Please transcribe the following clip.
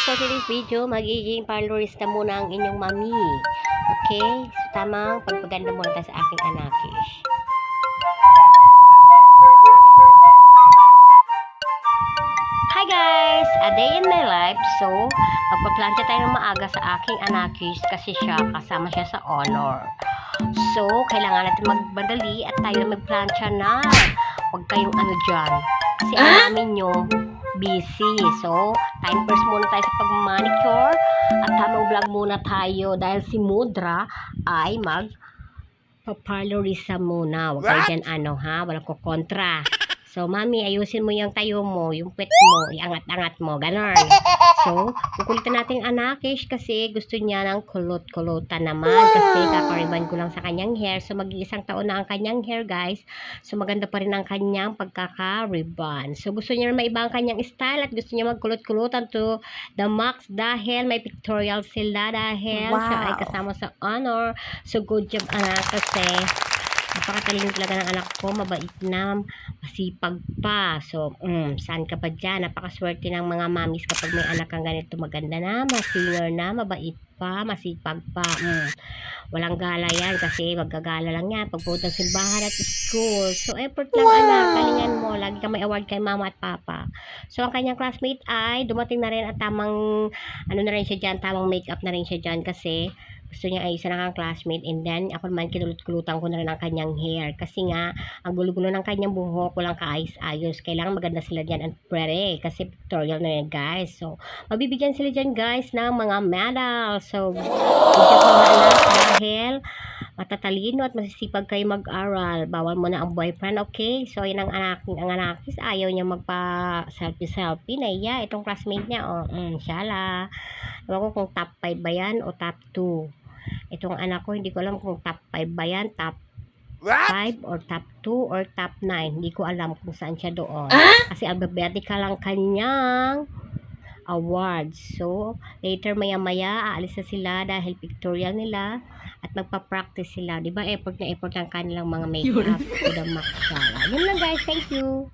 for today's video, magiging parlorista muna ang inyong mami. Okay? So, tamang pagpaganda muna tayo sa aking anakish. Hi guys! A day in my life. So, magpaplantya tayo ng maaga sa aking anakish kasi kasama siya sa honor. So, kailangan natin magbadali at tayo magplantya na. Huwag kayong dyan. Kasi ang namin nyo, busy. So, time first muna tayo sa pag-manicure at tamang vlog muna tayo dahil si Mudra ay parlorista muna. Huwag kayo dyan walang kukontra. So, mami, ayusin mo yung tayo mo, yung pet mo, iangat-angat mo, ganon. So, kukulitan natin anakish kasi gusto niya ng kulot-kulutan naman kasi kakariban ko lang sa kanyang hair. So, mag-iisang taon na ang kanyang hair, guys. So, maganda pa rin ang kanyang pagkakariban. So, gusto niya maiba ang kanyang style at gusto niya magkulot-kulutan to the max dahil may pictorial sila dahil siya ay kasama sa honor. So, good job, anak, kasi napakatalino talaga ng anak ko, mabait na, masipag pa. So, saan ka pa dyan? Napakaswerte ng mga mamis kapag may anak kang ganito, maganda na, masinger na, mabait pa, masipag pa. Walang gala yan kasi maggagala lang yan pagpunta ng simbahan at school. So, effort lang anak, kalingan mo, lagi ka may award kay mama at papa. So, ang kanyang classmate ay dumating na rin at tamang, na rin siya dyan, tamang makeup na rin siya dyan kasi gusto niya ay isa na kang classmate, and then ako naman kinulot-kulutan ko na rin ang kanyang hair kasi nga ang gulo-gulo ng kanyang buhok, walang kaayos-ayos. Kailangan maganda sila dyan and pretty kasi pictorial na yan, guys. So mabibigyan sila dyan, guys, ng mga medal. So bigyan ko mga anak dahil matatalino at masisipag kayo mag-aral. Bawal mo na ang boyfriend, okay? So yun ang anakis, ayaw niya magpa selfie na iya itong classmate niya. Shala, ewan ko kung top 5 ba yan o top 2. Itong anak ko, hindi ko alam kung top 5 ba yan, top 5 or top 2 or top 9. Hindi ko alam kung saan siya doon. Kasi alphabetical lang kanyang awards. So, later maya-maya, aalis na sila dahil pictorial nila at magpa-practice sila. Diba, effort na effort ang kanilang mga makeup to the max. Yun lang, guys. Thank you.